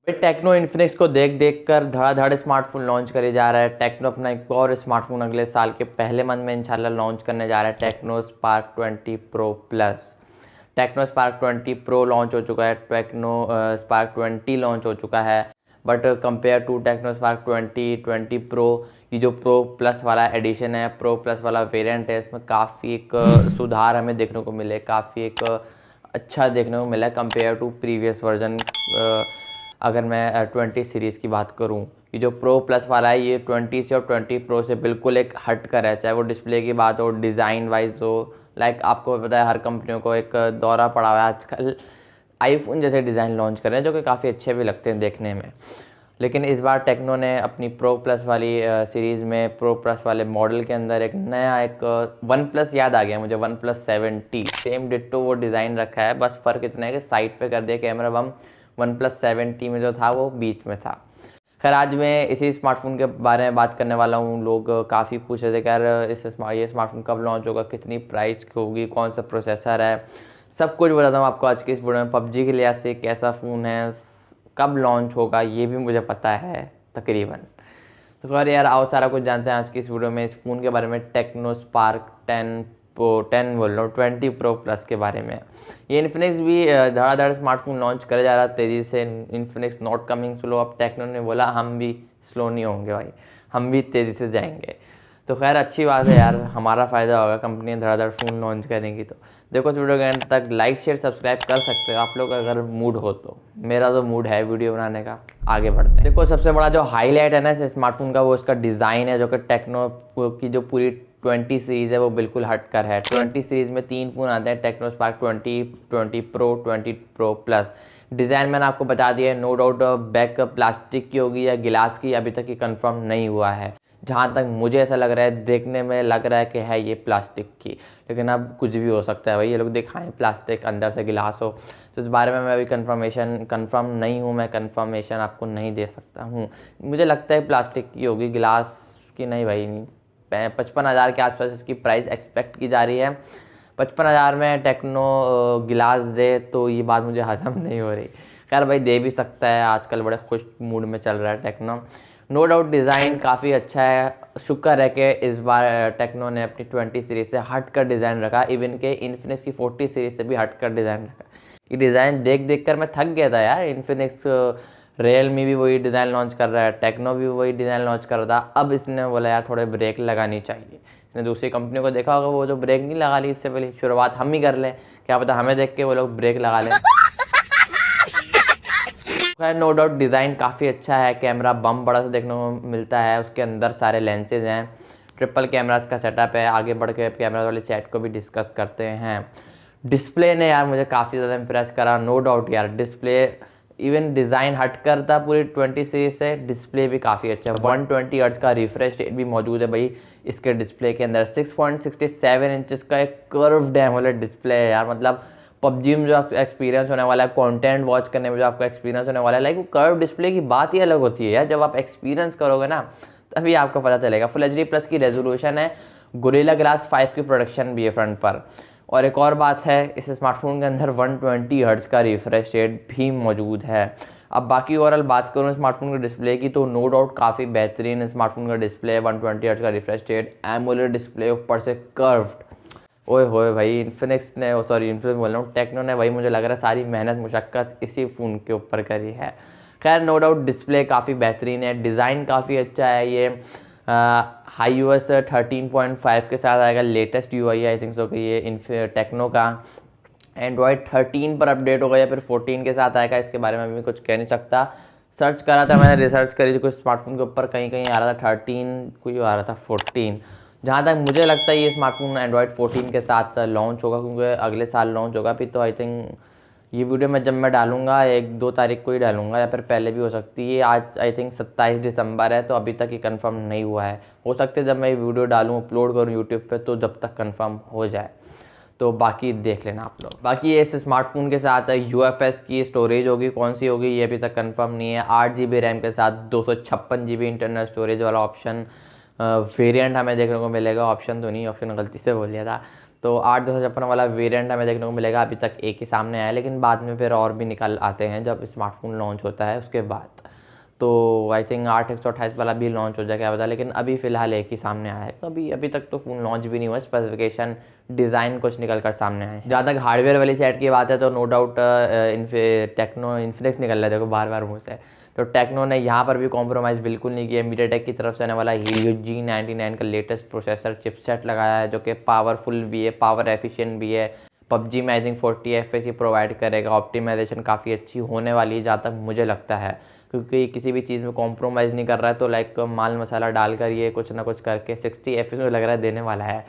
भाई techno Infinix को देख देख कर धड़ाधड़ स्मार्टफोन लॉन्च करे जा रहा है। टेक्नो अपना एक और स्मार्टफोन अगले साल के पहले मंथ में इंशाल्लाह लॉन्च करने जा रहा है, techno Spark 20 pro plus. Techno Spark 20 pro launch हो चुका है, टेक्नो स्पार्क 20 लॉन्च हो चुका है। But compare to Tecno Spark 20 pro, ये जो प्रो प्लस वाला एडिशन है, प्रो प्लस वाला वेरिएंट है, इसमें काफ़ी एक सुधार हमें देखने को मिले, काफ़ी एक अच्छा देखने को मिला कंपेयर टू प्रीवियस वर्जन। अगर मैं 20 सीरीज़ की बात करूं, ये जो प्रो प्लस वाला है ये 20 से और 20 प्रो से बिल्कुल एक हट कर है, चाहे वो डिस्प्ले की बात हो, डिज़ाइन वाइज हो। लाइक आपको पता है हर कंपनियों को एक दौरा पड़ा हुआ है आजकल आईफोन जैसे डिज़ाइन लॉन्च कर रहे हैं, जो कि काफ़ी अच्छे भी लगते हैं देखने में। लेकिन इस बार टेक्नो ने अपनी प्रो प्लस वाली सीरीज़ में, प्रो प्लस वाले मॉडल के अंदर एक नया एक वन प्लस याद आ गया मुझे, one plus 7T same ditto वो डिज़ाइन रखा है। बस फ़र्क इतना है कि साइड पे कर दिया कैमरा बम, वन प्लस 7T में जो था वो बीच में था। खैर आज मैं इसी स्मार्टफोन के बारे में बात करने वाला हूँ। लोग काफ़ी पूछ रहे थे कि यार ये स्मार्टफोन कब लॉन्च होगा, कितनी प्राइस होगी, कौन सा प्रोसेसर है, सब कुछ बताता हूँ आपको आज की इस वीडियो में। पबजी के लिहाज से कैसा फ़ोन है, कब लॉन्च होगा, ये भी मुझे पता है तकरीबन। तो खैर यार आओ सारा कुछ जानते हैं आज की इस वीडियो में इस फ़ोन के बारे में, टेक्नो स्पार्क 10 बोल रहा हूँ 20 प्रो प्लस के बारे में। ये इन्फिनिक्स भी धड़ाधड़ स्मार्टफोन लॉन्च करे जा रहा है तेज़ी से। इन्फिनिक्स नॉट कमिंग स्लो, अब टेक्नो ने बोला हम भी स्लो नहीं होंगे भाई, हम भी तेज़ी से जाएंगे। तो खैर अच्छी बात है यार, हमारा फ़ायदा होगा, कंपनी धड़ाधड़ फ़ोन लॉन्च करेंगी। तो देखो इस वीडियो के एंड तक, लाइक शेयर सब्सक्राइब कर सकते हो आप लोग अगर मूड हो तो। मेरा तो मूड है वीडियो बनाने का, आगे बढ़ते हैं। देखो सबसे बड़ा जो हाईलाइट है ना इस स्मार्टफोन का, वो इसका डिज़ाइन है, जो कि टेक्नो की जो पूरी 20 सीरीज़ है वो बिल्कुल हट कर है। 20 सीरीज़ में 3 फ़ोन आते हैं, techno Spark 20 pro, 20 pro plus. Design मैंने आपको बता दिया है, नो डाउट बैक प्लास्टिक की होगी या गिलास की, अभी तक ये कंफर्म नहीं हुआ है। जहाँ तक मुझे ऐसा लग रहा है, देखने में लग रहा है कि है ये प्लास्टिक की, लेकिन अब कुछ भी हो सकता है भाई। ये लोग दिखाएं प्लास्टिक अंदर से गिलास हो, तो इस बारे में मैं अभी कंफर्म नहीं हूँ, मैं कंफर्मेशन आपको नहीं दे सकता हूँ। मुझे लगता है प्लास्टिक की होगी, गिलास की नहीं भाई। नहीं, 55,000 के आसपास इसकी प्राइस एक्सपेक्ट की जा रही है। 55,000 में टेक्नो गिलास दे तो ये बात मुझे हजम नहीं हो रही। खैर भाई दे भी सकता है, आजकल बड़े खुश मूड में चल रहा है टेक्नो। नो डाउट डिज़ाइन काफ़ी अच्छा है, शुक्र है कि इस बार टेक्नो ने अपनी 20 सीरीज़ से हट कर डिज़ाइन रखा, इवन के इन्फिनिक्स की 40 सीरीज़ से भी हट कर डिज़ाइन रखा। ये डिज़ाइन देख देख कर मैं थक गया था यार। इन्फिनिक्स रियलमी भी वही डिज़ाइन लॉन्च कर रहा है, टेक्नो भी वही डिज़ाइन लॉन्च कर रहा था। अब इसने बोला यार थोड़े ब्रेक लगानी चाहिए। इसने दूसरी कंपनी को देखा होगा वो जो ब्रेक नहीं लगा ली इससे पहले, शुरुआत हम ही कर लें, क्या पता हमें देख के वो लोग ब्रेक लगा लें। खैर नो डाउट डिज़ाइन काफ़ी अच्छा है, कैमरा बम बड़ा सा देखने को मिलता है, उसके अंदर सारे लेंसेज हैं, ट्रिपल कैमरास का सेटअप है। आगे बढ़ के कैमरा वाले सेट को भी डिस्कस करते हैं। डिस्प्ले ने यार मुझे काफ़ी ज़्यादा इम्प्रेस करा, नो डाउट यार। डिस्प्ले इवन डिज़ाइन हट कर था पूरी 20 सीरीज से, डिस्प्ले भी काफ़ी अच्छा है। 120 हर्ट्ज का रिफ्रेश रेट भी मौजूद है भाई इसके डिस्प्ले के अंदर। 6.67 इंचज़ का एक कर्व्ड एमोलेड डिस्प्ले है यार। मतलब पबजी में जो आपका एक्सपीरियंस होने वाला है, कंटेंट वॉच करने में जो आपका एक्सपीरियंस होने वाला है, लाइक वो कर्व डिस्प्ले की बात ही अलग होती है यार। जब आप एक्सपीरियंस करोगे ना तभी आपको पता चलेगा। फुल एचडी प्लस की रेजोल्यूशन है, गोरिल्ला ग्लास 5 की प्रोडक्शन भी है फ्रंट पर। और एक और बात है, इस स्मार्टफोन के अंदर 120 हर्ट्ज का रिफ्रेश रेट भी मौजूद है। अब बाकी ओवरऑल बात करूँ स्मार्टफोन के डिस्प्ले की, तो नो डाउट काफ़ी बेहतरीन स्मार्टफोन का डिस्प्ले है। 120 हर्ट्ज का रिफ्रेश रेट, एमोलेड डिस्प्ले, ऊपर से कर्व्ड। ओए होए भाई, इन्फिनिक्स ने इन्फिनिक्स बोल रहा हूँ, टेक्नो ने भाई मुझे लग रहा है सारी मेहनत मुशक्क़त इसी फ़ोन के ऊपर करी है। खैर नो डाउट डिस्प्ले काफ़ी बेहतरीन है, डिज़ाइन काफ़ी अच्छा है। ये iOS 13.5 के साथ आएगा, latest UI I think so कि ये टेक्नो का। एंड्रॉयड 13 पर अपडेट होगा या फिर 14 के साथ आएगा, इसके बारे में अभी कुछ कह नहीं सकता। सर्च करा था मैंने, रिसर्च करी थी कुछ स्मार्टफोन के ऊपर, कहीं कहीं आ रहा था 13, कोई आ रहा था 14। जहाँ तक मुझे लगता है ये स्मार्टफोन एंड्रॉयड 14 के साथ लॉन्च होगा, क्योंकि अगले साल लॉन्च होगा। फिर तो आई थिंक ये वीडियो मैं जब मैं डालूंगा 1-2 तारीख को ही डालूंगा, या फिर पहले भी हो सकती है। आज आई थिंक 27 दिसंबर है, तो अभी तक ये कंफर्म नहीं हुआ है। हो सकता है जब मैं ये वीडियो डालूँ, अपलोड करूँ यूट्यूब पे, तो जब तक कंफर्म हो जाए। तो बाकी देख लेना आप लोग। बाकी इस स्मार्टफोन के साथ UFS की स्टोरेज होगी, कौन सी होगी ये अभी तक कंफर्म नहीं है। 8 GB रैम के साथ 256 GB इंटरनल स्टोरेज वाला ऑप्शन वेरिएंट हमें देखने को मिलेगा। ऑप्शन तो नहीं, ऑप्शन गलती से बोल दिया था। तो 8/256 वाला वेरिएंट हमें देखने को मिलेगा। अभी तक एक ही सामने आया है, लेकिन बाद में फिर और भी निकल आते हैं जब स्मार्टफोन लॉन्च होता है उसके बाद। तो आई थिंक 8/128 वाला भी लॉन्च हो जाएगा, क्या पता, लेकिन अभी फ़िलहाल एक ही सामने आया है। तो अभी तक तो फ़ोन लॉन्च भी नहीं हुआ, स्पेसिफिकेशन डिज़ाइन कुछ निकल कर सामने आए। जहाँ तक हार्डवेयर वाली साइड की बात है तो नो डाउट टेक्नो इन्फिनिक्स निकल रहा है, देखो बार बार मुँह से। तो टेक्नो ने यहाँ पर भी कॉम्प्रोमाइज़ बिल्कुल नहीं किया। मीडियाटेक की तरफ से आने वाला हीलियो G99 का लेटेस्ट प्रोसेसर चिपसेट लगाया है, जो कि पावरफुल भी है, पावर एफिशिएंट भी है। पबजी में I think 40 FPS he provide करेगा। ऑप्टिमाइजेशन काफ़ी अच्छी होने वाली है जहाँ तक मुझे लगता है, क्योंकि किसी भी चीज़ में कॉम्प्रोमाइज़ नहीं कर रहा है। तो लाइक माल मसाला डालकर ये कुछ ना कुछ करके 60 FPS में लग रहा है देने वाला है।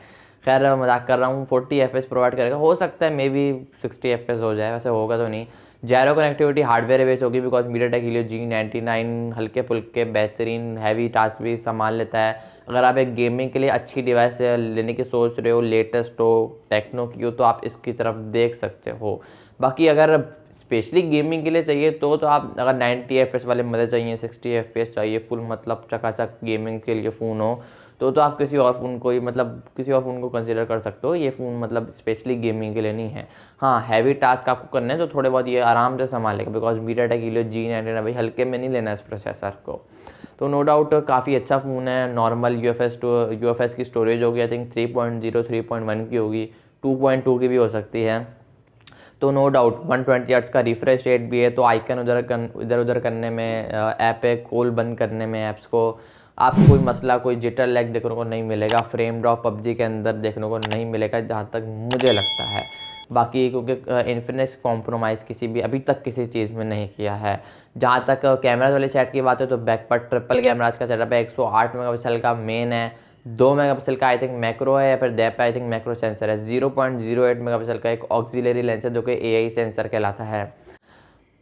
खैर मजाक कर रहा हूँ, 40 FPS प्रोवाइड करेगा, हो सकता है मे बी 60 FPS हो जाए, वैसे होगा तो नहीं। जायरो कनेक्टिविटी हार्डवेयर बेस होगी, बिकॉज मीडियाटेक हीलियो G99 हल्के फुल्के बेहतरीन हैवी टास्क भी संभाल लेता है। अगर आप एक गेमिंग के लिए अच्छी डिवाइस लेने की सोच रहे हो, लेटेस्ट हो, टेक्नो की हो, तो आप इसकी तरफ देख सकते हो। बाकी अगर स्पेशली गेमिंग के लिए चाहिए तो आप अगर 90 FPS वाले मज़े चाहिए, 60 FPS चाहिए, फुल मतलब चकाचक गेमिंग के लिए फ़ोन हो, तो आप किसी और फ़ोन को ही मतलब किसी और फ़ोन को कंसिडर कर सकते हो। ये फ़ोन मतलब स्पेशली गेमिंग के लिए नहीं है। हाँ, हैवी टास्क आपको करने हैं तो थोड़े बहुत ये आराम से संभालेगा, बिकॉज मीडियाटेक हीलियो G99 भाई हल्के में नहीं लेना इस प्रोसेसर को। तो नो डाउट काफ़ी अच्छा फ़ोन है। नॉर्मल UFS की स्टोरेज होगी, आई थिंक 3.0 3.1 की होगी, 2.2 की भी हो सकती है। तो नो डाउट 120 हर्ट्ज का रिफ्रेश रेट भी है। तो आइकन इधर उधर करने में, ऐप है खोल बंद करने में ऐप्स को, आपको कोई मसला, कोई जिटर लैग देखने को नहीं मिलेगा। फ्रेम ड्रॉप पबजी के अंदर देखने को नहीं मिलेगा जहाँ तक मुझे लगता है। बाकी क्योंकि इन्फिनिक्स कॉम्प्रोमाइज़ किसी भी अभी तक किसी चीज़ में नहीं किया है। जहाँ तक कैमराज वाली साइड की बात है तो बैक पर ट्रिपल कैमराज का सेटअप है। 108 मेगापिक्सल का मेन है, 2 मेगापिक्सल का आई थिंक मैक्रो है, या फिर depth I think macro sensor है। 0.08 मेगापिक्सल का एक ऑक्सिलरी लेंस है जो कि AI सेंसर कहलाता है।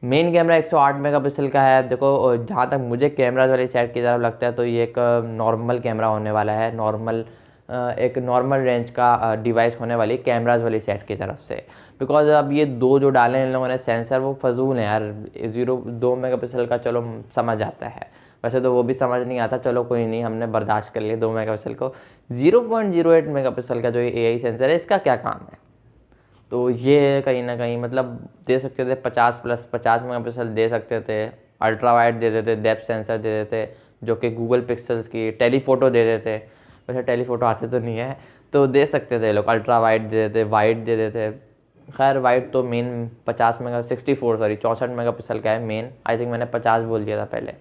मेन कैमरा 108 मेगापिक्सल का है। देखो जहाँ तक मुझे कैमराज वाली साइड की तरफ लगता है तो ये एक नॉर्मल कैमरा होने वाला है, एक नॉर्मल रेंज का डिवाइस होने वाली कैमराज वाली साइड की तरफ से। बिकॉज अब ये दो जो डाले हैं इन लोगों ने सेंसर, वो फजूल हैं यार। 2 मेगापिक्सल का चलो समझ आता है, वैसे तो वो भी समझ नहीं आता, चलो कोई नहीं, हमने बर्दाश्त कर लिया 2 मेगापिक्सल को। 0.08 मेगापिक्सल का जो ये AI सेंसर है, इसका क्या काम है? तो ये कहीं ना कहीं मतलब दे सकते थे 50 मेगापिक्सल दे सकते थे, अल्ट्रा वाइड दे देते, डेप्थ सेंसर दे देते, जो कि गूगल पिक्सल्स की टेलीफोटो दे देते। वैसे टेलीफोटो आते तो नहीं है, तो दे सकते थे लोग, अल्ट्रा वाइड दे देते, वाइड दे देते। खैर वाइड तो मेन 64 मेगापिक्सल का है मेन, आई थिंक मैंने 50 बोल दिया था पहले,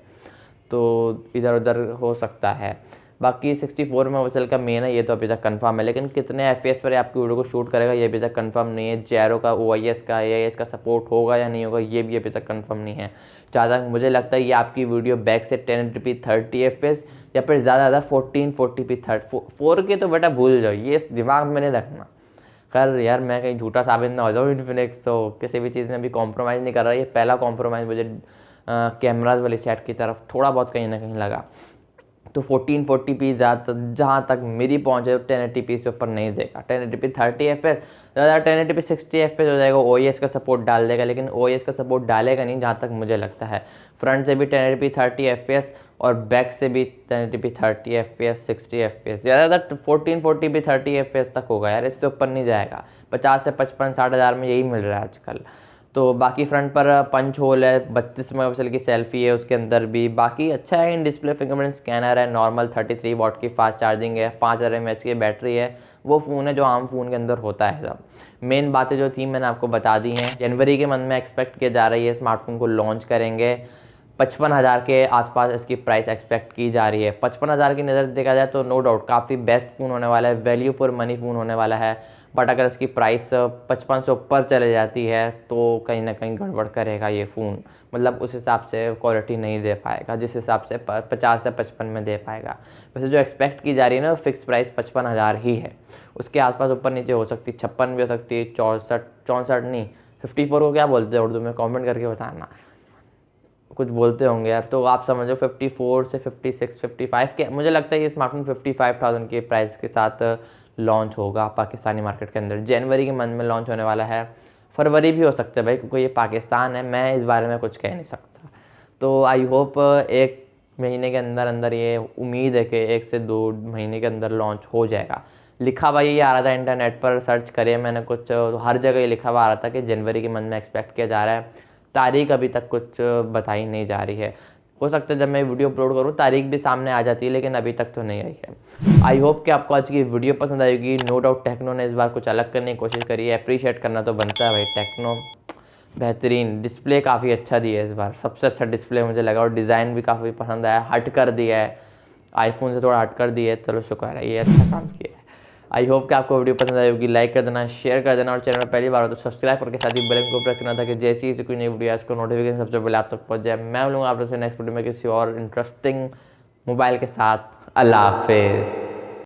तो इधर उधर हो सकता है। बाकी 64 मेगापिक्सल का मेन है, ये तो अभी तक कंफर्म है, लेकिन कितने FPS पर आपकी वीडियो को शूट करेगा ये अभी तक कंफर्म नहीं है। जायरो का, OIS का, AIS का सपोर्ट होगा या नहीं होगा ये भी अभी तक कंफर्म नहीं है। जहाँ तक मुझे लगता है ये आपकी वीडियो बैक से 1080p 30 FPS या फिर ज़्यादा 1440p 4K तो बेटा भूल जाओ, ये इस दिमाग में नहीं रखना। खैर यार मैं कहीं झूठा साबित ना हो जाऊँ, इन्फिनिक्स तो किसी भी चीज़ में भी कॉम्प्रोमाइज़ नहीं कर रहा है। ये पहला कॉम्प्रोमाइज़ मुझे कैमराज वाली साइड की तरफ थोड़ा बहुत कहीं ना कहीं लगा। तो 1440p जहाँ तक मेरी पहुँच है 1080p से ऊपर नहीं देगा। 1080p 30 FPS, ज़्यादा 1080p 60 FPS हो जाएगा। OIS का सपोर्ट डाल देगा, लेकिन OIS का सपोर्ट डालेगा नहीं जहाँ तक मुझे लगता है। फ्रंट से भी 1080p 30 FPS और बैक से भी 1080p 30 FPS 60 FPS, ज़्यादातर 1440p 30 FPS तक होगा यार, इससे ऊपर नहीं जाएगा। 50 से 55 60 हज़ार में यही मिल रहा है आजकल। तो बाकी फ्रंट पर पंच होल है, 32 मेगापिक्सल की सेल्फी है उसके अंदर भी। बाकी अच्छा है, इन डिस्प्ले फिंगरप्रिंट स्कैनर है, नॉर्मल 33 वाट की फास्ट चार्जिंग है, 5000 mAh की बैटरी है। वो फ़ोन है जो आम फ़ोन के अंदर होता है सब। मेन बातें जो थी मैंने आपको बता दी हैं। जनवरी के मंथ में एक्सपेक्ट किया जा रही है स्मार्टफोन को लॉन्च करेंगे। 55,000 के आसपास इसकी प्राइस एक्सपेक्ट की जा रही है। 55,000 की नज़र देखा जाए तो नो डाउट काफ़ी बेस्ट फ़ोन होने वाला है, वैल्यू फॉर मनी फ़ोन होने वाला है। बट अगर इसकी प्राइस 55 से ऊपर चले जाती है तो कहीं ना कहीं गड़बड़ करेगा ये फ़ोन। मतलब उस हिसाब से क्वालिटी नहीं दे पाएगा जिस हिसाब से 50 से 55 में दे पाएगा। वैसे जो एक्सपेक्ट की जा रही है ना, फिक्स प्राइस 55,000 ही है। उसके आसपास ऊपर नीचे हो सकती, 56 भी हो सकती है, 64 नहीं 54 को क्या बोलते हैं उर्दू में, कमेंट करके बताना, कुछ बोलते होंगे यार। तो आप समझो 54 से 56 55 के, मुझे लगता है ये स्मार्टफोन 55,000 के प्राइस के साथ लॉन्च होगा पाकिस्तानी मार्केट के अंदर। जनवरी के मंथ में लॉन्च होने वाला है, फरवरी भी हो सकता है भाई, क्योंकि ये पाकिस्तान है, मैं इस बारे में कुछ कह नहीं सकता। तो आई होप 1 महीने के अंदर अंदर, ये उम्मीद है कि 1 से 2 महीने के अंदर लॉन्च हो जाएगा। लिखा हुआ यही आ रहा था, इंटरनेट पर सर्च करे मैंने कुछ, हर जगह ये लिखा हुआ आ रहा था कि जनवरी के मंथ में एक्सपेक्ट किया जा रहा है। तारीख अभी तक कुछ बताई नहीं जा रही है। हो सकता है जब मैं वीडियो अपलोड करूँ तारीख भी सामने आ जाती है, लेकिन अभी तक तो नहीं आई है। आई होप कि आपको आज की वीडियो पसंद आएगी। नो डाउट टेक्नो ने इस बार कुछ अलग करने की कोशिश करी है, अप्रिशिएट करना तो बनता है भाई। टेक्नो बेहतरीन डिस्प्ले काफ़ी अच्छा दिया है इस बार, सबसे अच्छा डिस्प्ले मुझे लगा, और डिज़ाइन भी काफ़ी पसंद आया, हट कर दिया है आईफोन से, थोड़ा हट कर दिया है। चलो शुक्र है, ये अच्छा काम किया है। आई होप कि आपको वीडियो पसंद आई होगी। लाइक कर देना, शेयर कर देना, और चैनल में पहली बार हो तो सब्सक्राइब करके साथ ही बेल आइकन को प्रेस करना था कि जैसे ही कोई नई वीडियो है उसको नोटिफिकेशन सबसे पहले आप तक पहुंच जाए। मैं मिलूंगा आप लोगों से नेक्स्ट वीडियो में किसी और इंटरेस्टिंग मोबाइल के साथ। अल्लाह हाफिज़।